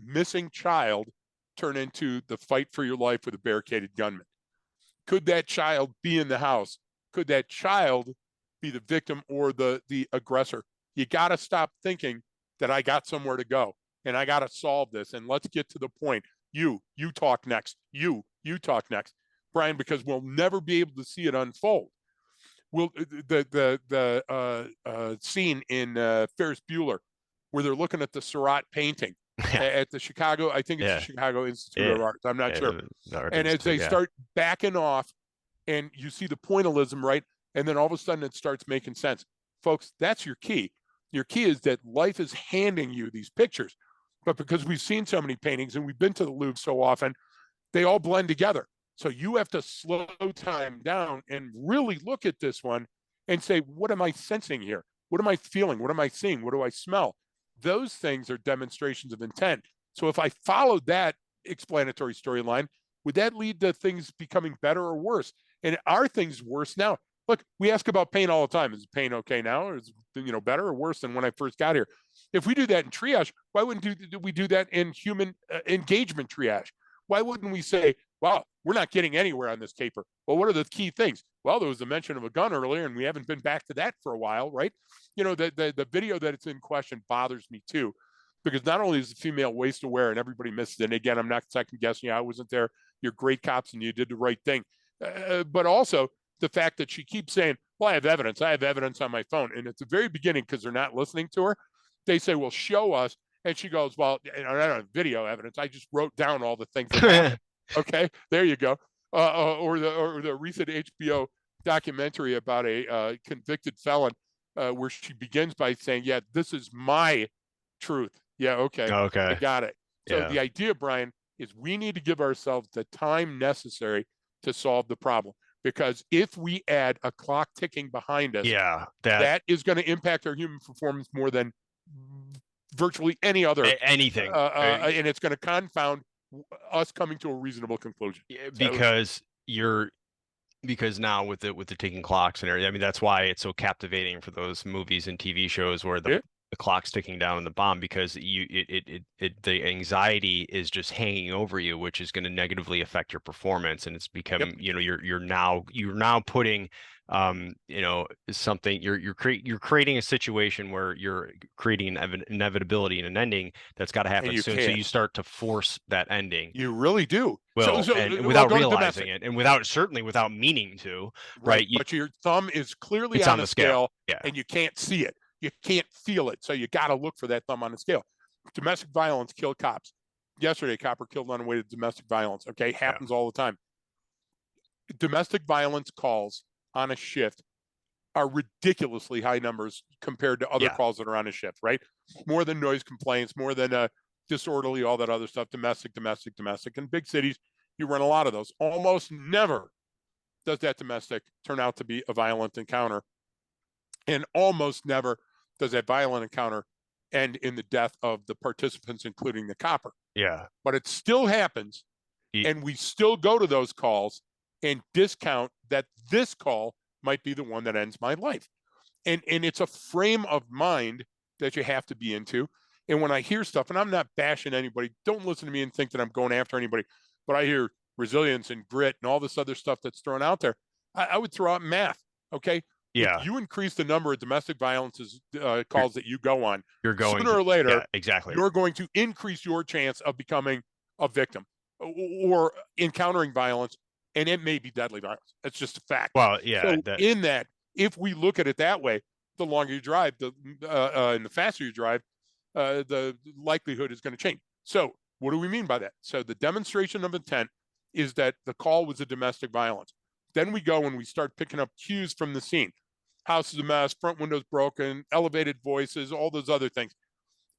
missing child turn into the fight for your life with a barricaded gunman? Could that child be in the house? Could that child be the victim or the aggressor? You got to stop thinking that I got somewhere to go and I got to solve this, and let's get to the point. You talk next. You talk next, Brian, because we'll never be able to see it unfold. We'll the scene in Ferris Bueller where they're looking at the Surratt painting Yeah. at the Chicago, I think it's the Yeah. Chicago Institute Yeah. of Arts. I'm not Yeah. sure. The Art And as Institute. they Yeah. start backing off, and you see the pointillism, right? And then all of a sudden it starts making sense. folks, that's your key. Your key is that life is handing you these pictures. But because we've seen so many paintings and we've been to the Louvre so often, they all blend together. So you have to slow time down and really look at this one and say, what am I sensing here? What am I feeling? What am I seeing? What do I smell? Those things are demonstrations of intent. So if I followed that explanatory storyline, would that lead to things becoming better or worse? And are things worse now? Look, we ask about pain all the time. Is pain okay now? Or is it better or worse than when I first got here? If we do that in triage, why wouldn't we do that in human engagement triage? Why wouldn't we say, wow, we're not getting anywhere on this caper? Well, what are the key things? Well, there was a mention of a gun earlier, and we haven't been back to that for a while, right? The video that it's in question bothers me too, because not only is the female waist aware and everybody misses it, and again, I'm not second guessing you, I wasn't there, you're great cops and you did the right thing. But also the fact that she keeps saying, well, I have evidence on my phone. And at the very beginning, because they're not listening to her, they say, well, show us. And she goes, well, I don't have video evidence. I just wrote down all the things that happened. Okay, there you go. Or the recent HBO documentary about a convicted felon, where she begins by saying, yeah, this is my truth. Yeah, okay, I Okay. got it. So Yeah. the idea, Brian, is we need to give ourselves the time necessary to solve the problem. Because if we add a clock ticking behind us, Yeah. that is going to impact our human performance more than virtually any other, Anything. and it's going to confound us coming to a reasonable conclusion. So, Because you're because now with the ticking clocks and everything, I mean that's why it's so captivating for those movies and TV shows where yeah, the clock's ticking down in the bomb, because the anxiety is just hanging over you, which is going to negatively affect your performance. And it's yep. become, you're now putting something, you're creating a situation where you're creating an inevitability and an ending that's got to And happen you soon. So you can't. start to force that ending. You really do. Well, and I'll without go to realizing domestic, it, and without meaning to, right? right? But your thumb is clearly It's on on a the scale. scale, Yeah. and you can't see it. You can't feel it. So you got to look for that thumb on the scale. Domestic violence kill cops. Yesterday, copper killed on the way to domestic violence. Okay, Yeah. happens all the time. Domestic violence calls on a shift are ridiculously high numbers compared to other Yeah. calls that are on a shift, right? More than noise complaints, more than disorderly, all that other stuff, domestic. In big cities, you run a lot of those. Almost never does that domestic turn out to be a violent encounter. And almost never does that violent encounter end in the death of the participants, including the copper. Yeah. But it still happens, and we still go to those calls and discount that this call might be the one that ends my life. And it's a frame of mind that you have to be into. And when I hear stuff, and I'm not bashing anybody, don't listen to me and think that I'm going after anybody, but I hear resilience and grit and all this other stuff that's thrown out there. I would throw out math. Okay. If Yeah. you increase the number of domestic violence You're, calls that you go on, you're going sooner to, or later, yeah, exactly. you're going to increase your chance of becoming a victim or encountering violence, and it may be deadly violence. That's just a fact. Well, yeah, So in that, if we look at it that way, the longer you drive, and the faster you drive, the likelihood is going to change. So what do we mean by that? So the demonstration of intent is that the call was a domestic violence. Then we go and we start picking up cues from the scene. House is a mess, front windows broken, elevated voices, all those other things.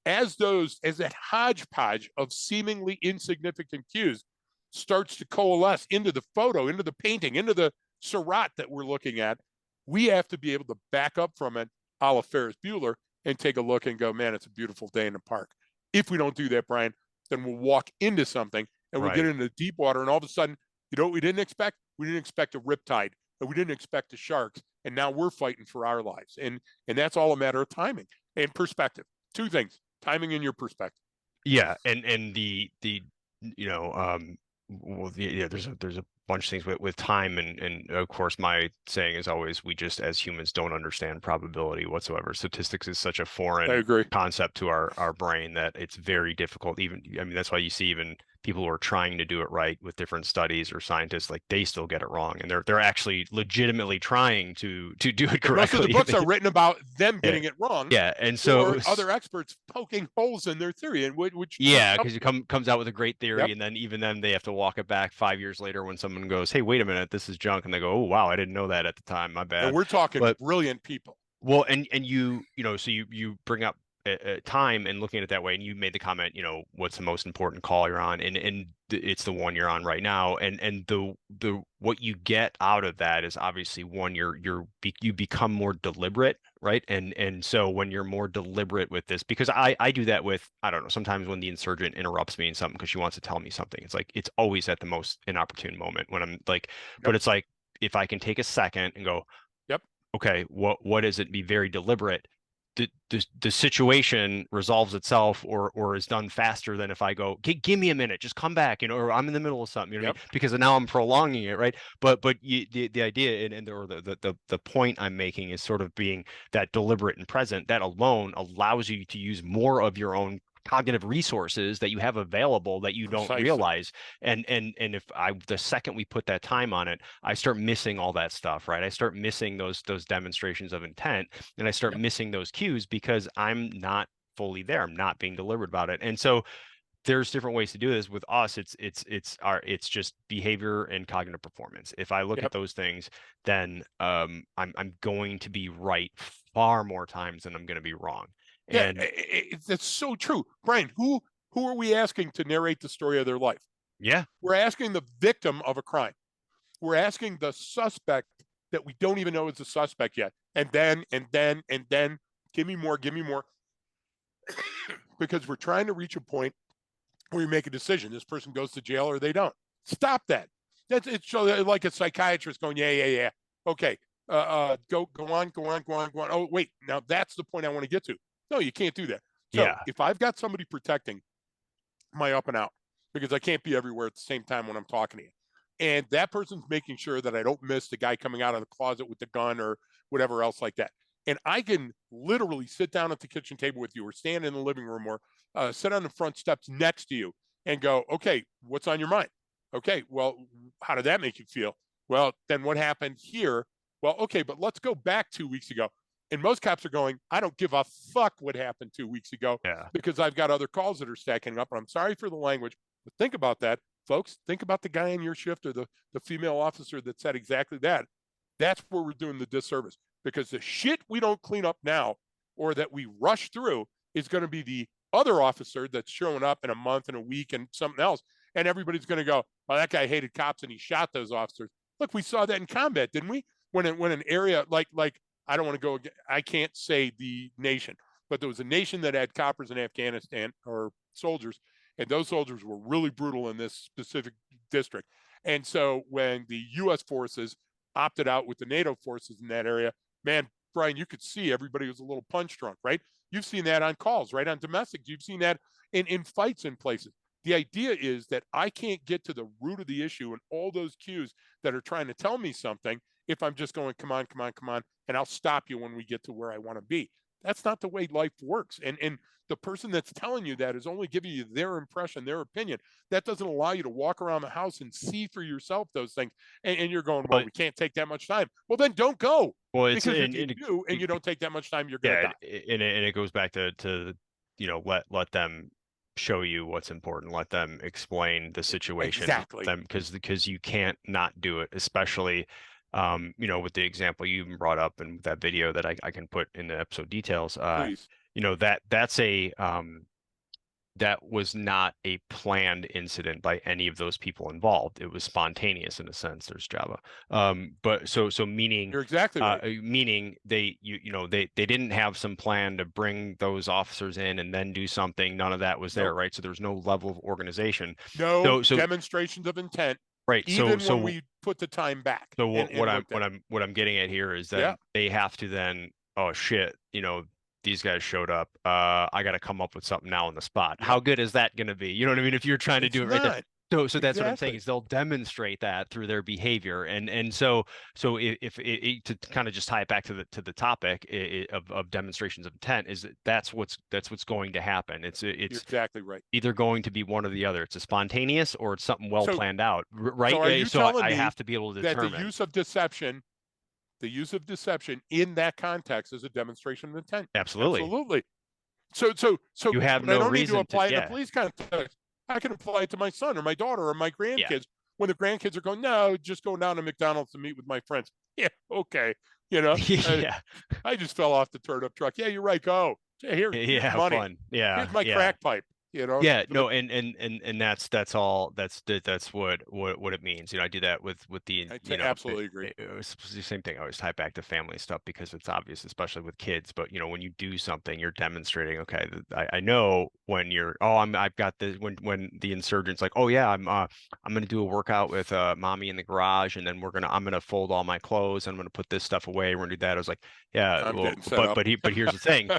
As that hodgepodge of seemingly insignificant cues starts to coalesce into the photo, into the painting, into the Surratt that we're looking at, we have to be able to back up from it, a la Ferris Bueller, and take a look and go, man, it's a beautiful day in the park. If we don't do that, Brian, then we'll walk into something and we'll get right. into deep water, and all of a sudden, you know what we didn't expect? We didn't expect a riptide, and we didn't expect the sharks, and now we're fighting for our lives. And that's all a matter of timing and perspective. Two things: timing and your perspective. Yeah, and well, yeah, there's a bunch of things with time, and of course my saying is always, we just as humans don't understand probability whatsoever. Statistics is such a I foreign agree. concept to our brain that it's very difficult. Even, I mean, that's why you see even people who are trying to do it right with different studies, or scientists, like, they still get it wrong, and they're actually legitimately trying to do it And most of the correctly. books are written about them Yeah, getting it wrong, yeah, and so or other experts poking holes in their theory, and which yeah, because it comes out with a great theory, yep. and then even then they have to walk it back 5 years later when someone goes, "Hey, wait a minute, this is junk," and they go, "Oh, wow, I didn't know that at the time. My And bad." we're talking But brilliant people. Well, and you know, so you bring up time and looking at it that way, and you made the comment, you know, what's the most important call you're on, and it's the one you're on right now, and the what you get out of that is obviously one, you become more deliberate, right? And so when you're more deliberate with this, because I do that with, I don't know, sometimes when the insurgent interrupts me in something because she wants to tell me something, it's like it's always at the most inopportune moment when I'm like, but Yep. it's like if I can take a second and go, Yep. okay, what is it? Be very deliberate. The situation resolves itself or is done faster than if I go, give me a minute, just come back, you know, or I'm in the middle of something, you know what I Yep. mean? Because now I'm prolonging it, right? But the idea and or the point I'm making is sort of being that deliberate and present. That alone allows you to use more of your own cognitive resources that you have available that you don't Precisely. realize. And if I the second we put that time on it, I start missing all that stuff, right? I start missing those demonstrations of intent, and I start Yep. missing those cues because I'm not fully there. I'm not being deliberate about it. And so there's different ways to do this. With us, it's just behavior and cognitive performance. If I look at Yep. those things, then I'm going to be right far more times than I'm going to be wrong. Yeah, And that's so true. Brian, who are we asking to narrate the story of their life? yeah, We're asking the victim of a crime. We're asking the suspect that we don't even know is a suspect yet. And then, give me more, give me more. Because we're trying to reach a point where you make a decision. This person goes to jail or they don't. Stop that. That's it's so like a psychiatrist going, yeah, yeah, yeah. Okay. Go on, go on, go on, go on. Oh, wait. Now that's the point I want to get to. No, you can't do that. So yeah, if I've got somebody protecting my up and out, because I can't be everywhere at the same time when I'm talking to you. And that person's making sure that I don't miss the guy coming out of the closet with the gun or whatever else like that. And I can literally sit down at the kitchen table with you or stand in the living room or sit on the front steps next to you and go, okay, what's on your mind? Okay, well, how did that make you feel? Well, then what happened here? Well, okay, but let's go back 2 weeks ago. And most cops are going, I don't give a fuck what happened 2 weeks ago yeah. because I've got other calls that are stacking up. And I'm sorry for the language, but think about that, folks. Think about the guy in your shift or the female officer that said exactly that. That's where we're doing the disservice because the shit we don't clean up now or that we rush through is going to be the other officer that's showing up in a month and a week and something else. And everybody's going to go, well, that guy hated cops and he shot those officers. Look, we saw that in combat, didn't we? When an area like I don't want to go, I can't say the nation, but there was a nation that had coppers in Afghanistan or soldiers, and those soldiers were really brutal in this specific district. And so when the U.S. forces opted out with the NATO forces in that area, man, Brian, you could see everybody was a little punch drunk, right? You've seen that on calls, right? On domestics. You've seen that in fights in places. The idea is that I can't get to the root of the issue and all those cues that are trying to tell me something if I'm just going, come on, come on, come on, and I'll stop you when we get to where I want to be. That's not the way life works. And the person that's telling you that is only giving you their impression, their opinion. That doesn't allow you to walk around the house and see for yourself those things. And you're going, well, Well, we can't take that much time. Well, then don't go. well, it's Because if you in do and you don't take that much time, you're going to yeah, die. and it goes back to you know let them show you what's important. Let them explain the situation. Exactly. Them because you can't not do it, especially you know with the example you even brought up and that video that I can put in the episode details. Please. You know that's a that was not a planned incident by any of those people involved. It was spontaneous in a sense. There's Java, but so You're exactly right. meaning you know they didn't have some plan to bring those officers in and then do something. None of that was there, Nope. right? So there's no level of organization. No So demonstrations of intent, right. even when we put the time back So and looked at it. what I'm getting at here is Yeah. then they have to then, oh shit, you know, these guys showed up. I got to come up with something now on the spot. Yep. How good is that going to be? You know what I mean? If you're trying to It's do it right there. not. So that's what I'm saying Exactly. is they'll demonstrate that through their behavior, and so if to kind of just tie it back to the topic of demonstrations of intent is that that's what's going to happen. You're It's exactly right. either going to be one or the other. It's a spontaneous or it's something well So planned out, so right? are you So telling I me have to be able to that determine. the use of deception in that context is a demonstration of intent? Absolutely. Absolutely. So You have but I no don't need to reason to, apply it in a yeah, police context. I can apply it to my son or my daughter or my yeah, grandkids when the grandkids are going, no, just going down to McDonald's to meet with my friends. Yeah, okay. You know, Yeah. I just fell off the turnip truck. Yeah, you're right. Go. Here's Yeah, have money. fun. Yeah, Here's my yeah. crack pipe. You know, Yeah, but no, and that's all that's what it means. You know, I do that with the, I you know, absolutely agree. it was the same thing. I always tie it back to family stuff because it's obvious, especially with kids. But you know, when you do something, you're demonstrating. Okay, I know when you're. Oh, I've got this. When the insurgent's like, oh yeah, I'm gonna do a workout with mommy in the garage, and then I'm gonna fold all my clothes. And I'm gonna put this stuff away. We're gonna do that. I was like, yeah, I'm well, getting set up. but here's the thing.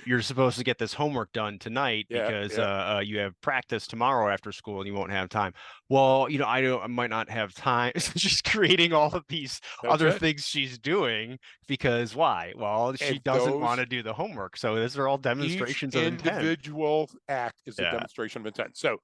You're supposed to get this homework done tonight Yeah, because yeah. you have practice tomorrow after school and you won't have time. Well, you know, I might not have time. So she's creating all of these That's other it. things she's doing because why? Well, she And doesn't want those to do the homework. So those are all each demonstrations of intent. individual act is a Yeah. demonstration of intent. So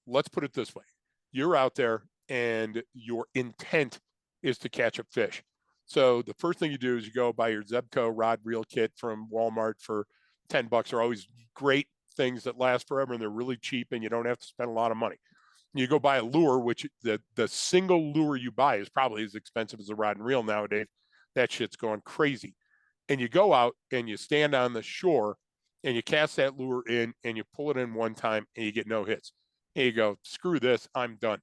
let's put it this way. You're out there and your intent is to catch a fish. So the first thing you do is you go buy your Zebco rod reel kit from Walmart for $10. They're always great things that last forever and they're really cheap and you don't have to spend a lot of money. You go buy a lure, which the single lure you buy is probably as expensive as a rod and reel nowadays. That shit's going crazy. And you go out and you stand on the shore and you cast that lure in and you pull it in one time and you get no hits. And you go, screw this, I'm done.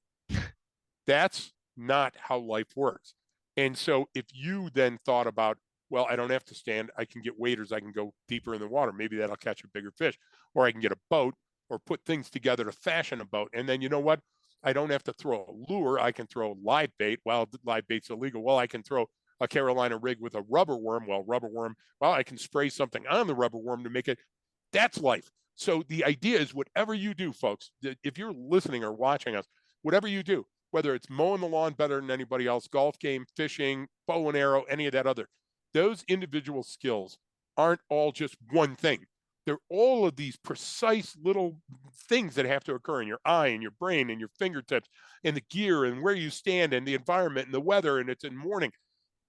That's not how life works. And so if you then thought about, well, I don't have to stand, I can get waders, I can go deeper in the water. Maybe that'll catch a bigger fish, or I can get a boat or put things together to fashion a boat. And then you know what? I don't have to throw a lure. I can throw live bait. Well, live bait's illegal. Well, I can throw a Carolina rig with a rubber worm. Well, rubber worm, well, I can spray something on the rubber worm to make it. That's life. So the idea is whatever you do, folks, if you're listening or watching us, whatever you do, whether it's mowing the lawn better than anybody else, golf game, fishing, bow and arrow, any of that other, those individual skills aren't all just one thing. They're all of these precise little things that have to occur in your eye and your brain and your fingertips and the gear and where you stand and the environment and the weather and it's in morning.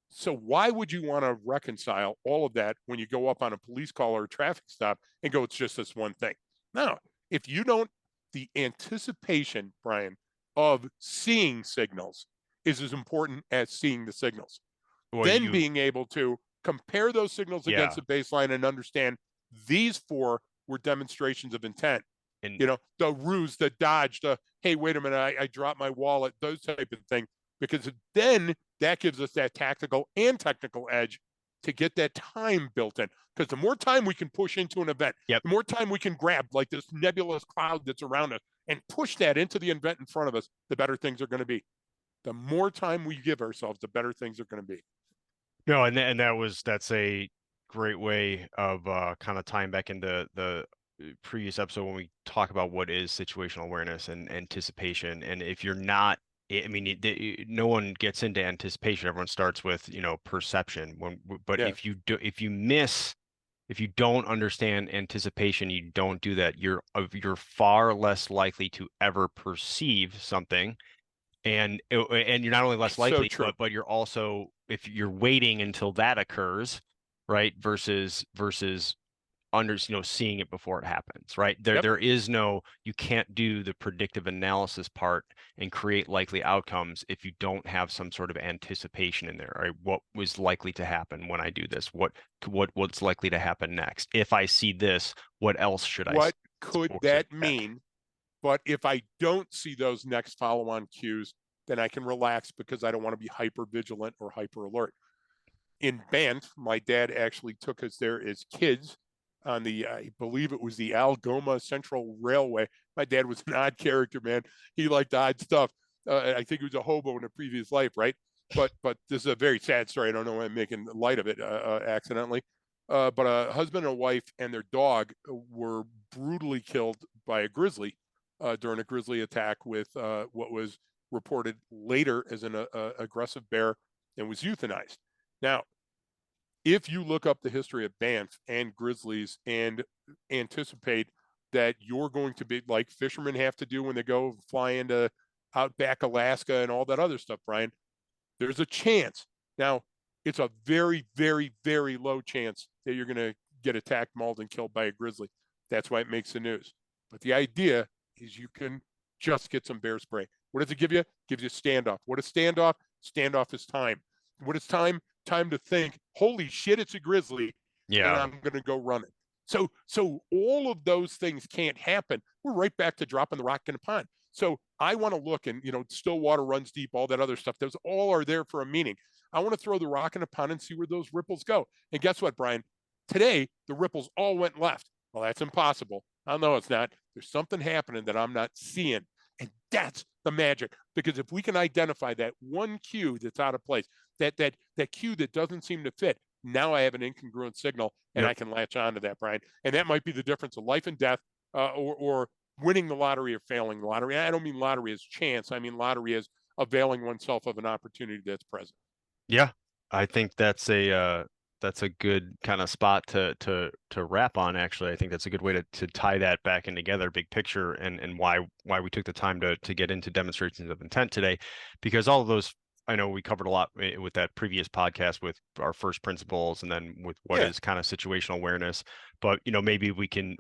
So why would you want to reconcile all of that when you go up on a police call or a traffic stop and go, it's just this one thing? No, if you don't, the anticipation, Brian, of seeing signals is as important as seeing the signals. Well, Then being able to compare those signals against yeah. the baseline and understand these four were demonstrations of intent. And You know, the ruse, the dodge, the, hey, wait a minute, I dropped my wallet, those type of things. Because then that gives us that tactical and technical edge to get that time built in. Because the more time we can push into an event, yep. the more time we can grab like this nebulous cloud that's around us and push that into the event in front of us, the better things are going to be. The more time we give ourselves, the better things are going to be. No, and that's a great way of kind of tying back into the previous episode when we talk about what is situational awareness and anticipation. And if you're not, I mean, no one gets into anticipation. Everyone starts with, you know, perception. But Yeah. if you don't understand anticipation, you don't do that. You're far less likely to ever perceive something and you're not only less So likely, true. but you're also if you're waiting until that occurs, right? Versus under seeing it before it happens, right? Yep. There is no you can't do the predictive analysis part and create likely outcomes if you don't have some sort of anticipation in there, right? What was likely to happen when I do this? What's likely to happen next? If I see this, what else should I see? What could Or should that mean? But if I don't see those next follow on cues, then I can relax because I don't want to be hyper vigilant or hyper alert. In Banff, my dad actually took us there as kids on the, I believe it was the Algoma Central Railway. My dad was an odd character, man. He liked odd stuff. I think he was a hobo in a previous life, right? But this is a very sad story. I don't know why I'm making light of it accidentally. But a husband and a wife and their dog were brutally killed by a grizzly during a grizzly attack with what was reported later as an aggressive bear and was euthanized. Now, if you look up the history of Banff and grizzlies and anticipate that you're going to be like fishermen have to do when they go fly into outback Alaska and all that other stuff, Brian, there's a chance. Now, it's a very, very, very low chance that you're going to get attacked, mauled, and killed by a grizzly. That's why it makes the news. But the idea is you can just get some bear spray. What does it give you? It gives you standoff. What is standoff? Standoff is time. What is time? time to think, holy shit, it's a grizzly, and Yeah. I'm going to go run it. So all of those things can't happen. We're right back to dropping the rock in the pond. So I want to look, and still water runs deep, all that other stuff. Those all are there for a meaning. I want to throw the rock in the pond and see where those ripples go. And guess what, Brian? Today the ripples all went left. Well, that's impossible. I know it's not. There's something happening that I'm not seeing. And that's the magic. Because if we can identify that one cue that's out of place, that cue that doesn't seem to fit, now I have an incongruent signal, and Yep. I can latch on to that, Brian. And that might be the difference of life and death, or winning the lottery or failing the lottery. I don't mean lottery as chance. I mean lottery as availing oneself of an opportunity that's present. Yeah, I think that's a good kind of spot to wrap on. Actually, I think that's a good way to tie that back in together, big picture, and why we took the time to get into demonstrations of intent today, because all of those, I know we covered a lot with that previous podcast with our first principles, and then with what Yeah, is kind of situational awareness. But maybe we can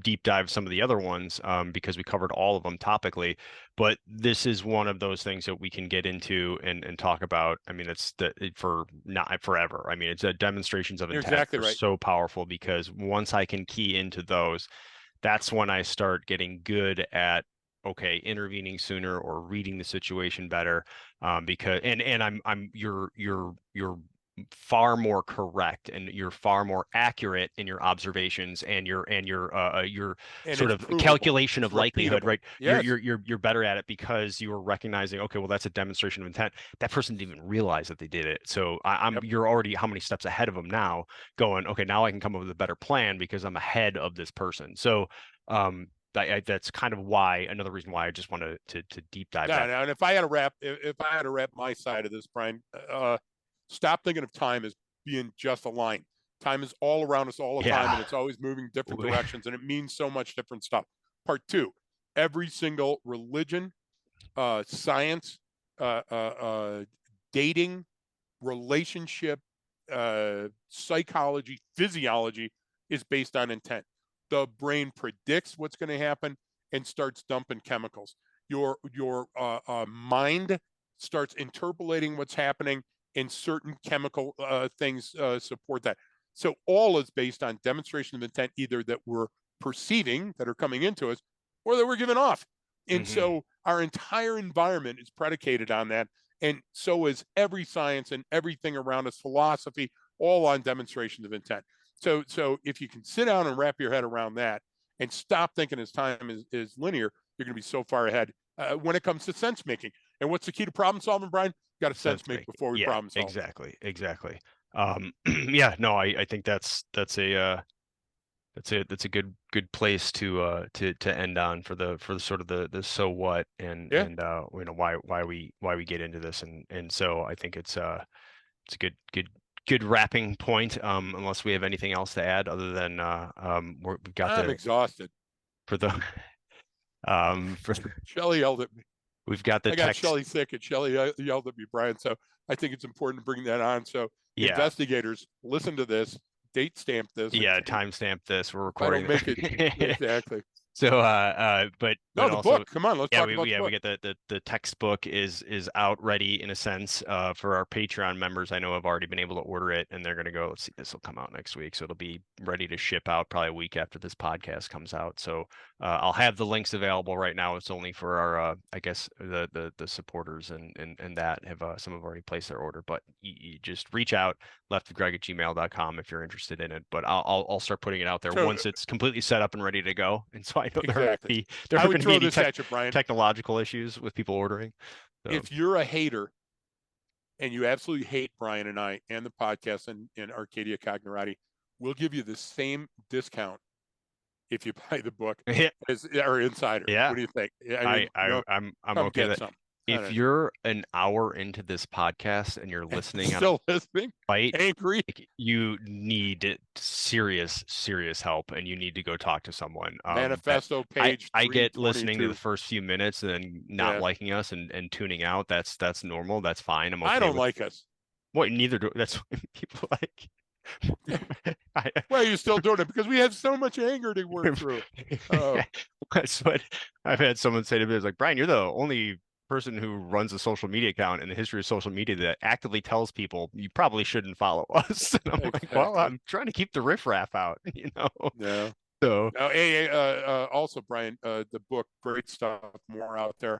deep dive some of the other ones, because we covered all of them topically. But this is one of those things that we can get into and talk about. I mean, for not forever. I mean, it's demonstrations of you're intent exactly are right. so powerful, because once I can key into those, that's when I start getting good at, okay, intervening sooner or reading the situation better. Because you're far more correct, and you're far more accurate in your observations, and your And sort it's of provable. calculation It's of likelihood, repeatable. right? Yes, You're better at it, because you are recognizing, okay, well, that's a demonstration of intent. That person didn't even realize that they did it. So yep. you're already how many steps ahead of them now, going, okay, now I can come up with a better plan because I'm ahead of this person. So that's kind of why, another reason why I just want to deep dive No, that. no. And if I had to wrap my side of this, Brian, stop thinking of time as being just a line. Time is all around us all the time, and Yeah. it's always moving different directions, and it means so much different stuff. Part two: every single religion, science, uh, uh, uh, dating, relationship, psychology, physiology is based on intent. The brain predicts what's going to happen and starts dumping chemicals. Your mind starts interpolating what's happening, and certain chemical things support that. So all is based on demonstration of intent, either that we're perceiving that are coming into us, or that we're giving off. And Hmm. so our entire environment is predicated on that. And so is every science and everything around us, philosophy, all on demonstrations of intent. So if you can sit down and wrap your head around that and stop thinking as time is linear, you're going to be so far ahead when it comes to sense making. And what's the key to problem solving, Brian? Got to Sense sense make making. before we Yeah, problem solve. exactly. Yeah, no, I think that's a good place to end on for the sort of the so what, Yeah, and why we get into this, and so I think it's a good wrapping point, unless we have anything else to add, other than we've got I'm the exhausted. for the for Shelly yelled at me. we've got the I got text. Shelly sick, and Shelly yelled at me, Brian. So I think it's important to bring that on. So Yeah, investigators, listen to this, date stamp this, and yeah, timestamp this, we're if I don't recording make it it. exactly. So, but No, the also, book. Come on, let's yeah, talk we about the yeah we book. get the textbook is out ready, in a sense, for our Patreon members. I know I've already been able to order it, and they're gonna go. Let's see, this will come out next week, so it'll be ready to ship out probably a week after this podcast comes out. So, I'll have the links available right now. It's only for our, I guess, the supporters, and that have some have already placed their order. But you just reach out, leftgreg@gmail.com, if you're interested in it. But I'll start putting it out there So once it's completely set up and ready to go. And so I know exactly. there I aren't would going to be throw any this at you, Brian. technological issues with people ordering. So If you're a hater and you absolutely hate Brian and I and the podcast and Arcadia Cognerati, we'll give you the same discount if you buy the book yeah, as our insiders. yeah, What do you think? I mean, I'm come okay with get that. some. If you're an hour into this podcast and you're listening on a Still listening? bite, Angry? like, you need serious help, and you need to go talk to someone. That Manifesto page I get listening to the 322. first few minutes and then not Yeah. liking us and tuning out. That's normal. That's fine. I'm I okay don't with. like us. What, neither do that's what people like. I, Well, you're still doing it because we have so much anger to work through. Oh, that's what I've had someone say to me. It's like, Brian, you're the only person who runs a social media account in the history of social media that actively tells people you probably shouldn't follow us. And I'm like, well, Exactly. I'm trying to keep the riffraff out, you know. Yeah. So Hey, also, Brian, the book, great stuff, more out there.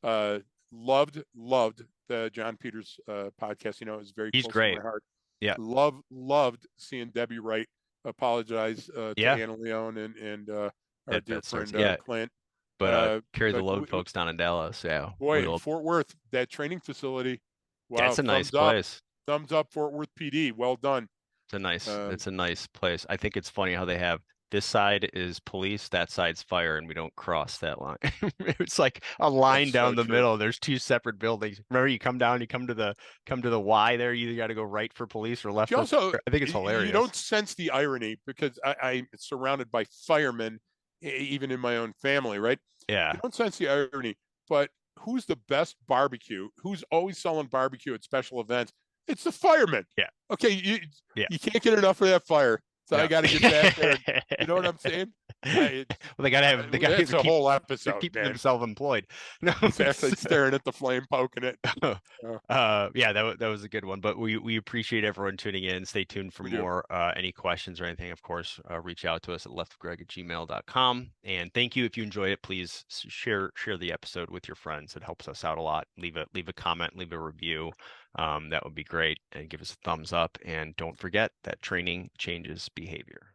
Uh, loved the John Peters podcast. You know, it was very he's close to great. my heart. Yeah. Loved seeing Debbie Wright apologize to Yeah. Anna Leone and our dear That starts. friend Yeah. Clint. But carry the But load folks down in Dallas. Yeah. We boy, will. Fort Worth, that training facility. Wow, That's a nice place. thumbs up, Fort Worth PD. Well done. It's Um, a nice place. I think it's funny how they have this side is police, that side's fire, and we don't cross that line. It's like a that's line down so the true. middle. There's two separate buildings. Remember, you come down, you come to the Y there. You either got to go right for police or left You for. also I think it's you hilarious. don't sense the irony because I'm surrounded by firemen, even in my own family, right? You Yeah, don't sense the irony, but who's the best barbecue? Who's always selling barbecue at special events? It's the firemen. yeah, Okay, yeah, you can't get enough of that fire, so I yeah. got to get back there. And, you know what I'm saying? Well, they gotta It's a keep whole they're episode, keeping man. themselves employed. No, Exactly, staring at the flame, poking it. Uh, yeah, that was a good one. But we appreciate everyone tuning in. Stay tuned for we do. more. Any questions or anything, of course, reach out to us at leftgreg@gmail.com. And thank you. If you enjoy it, please share the episode with your friends. It helps us out a lot. Leave a comment, leave a review. That would be great. And give us a thumbs up. And don't forget that training changes behavior.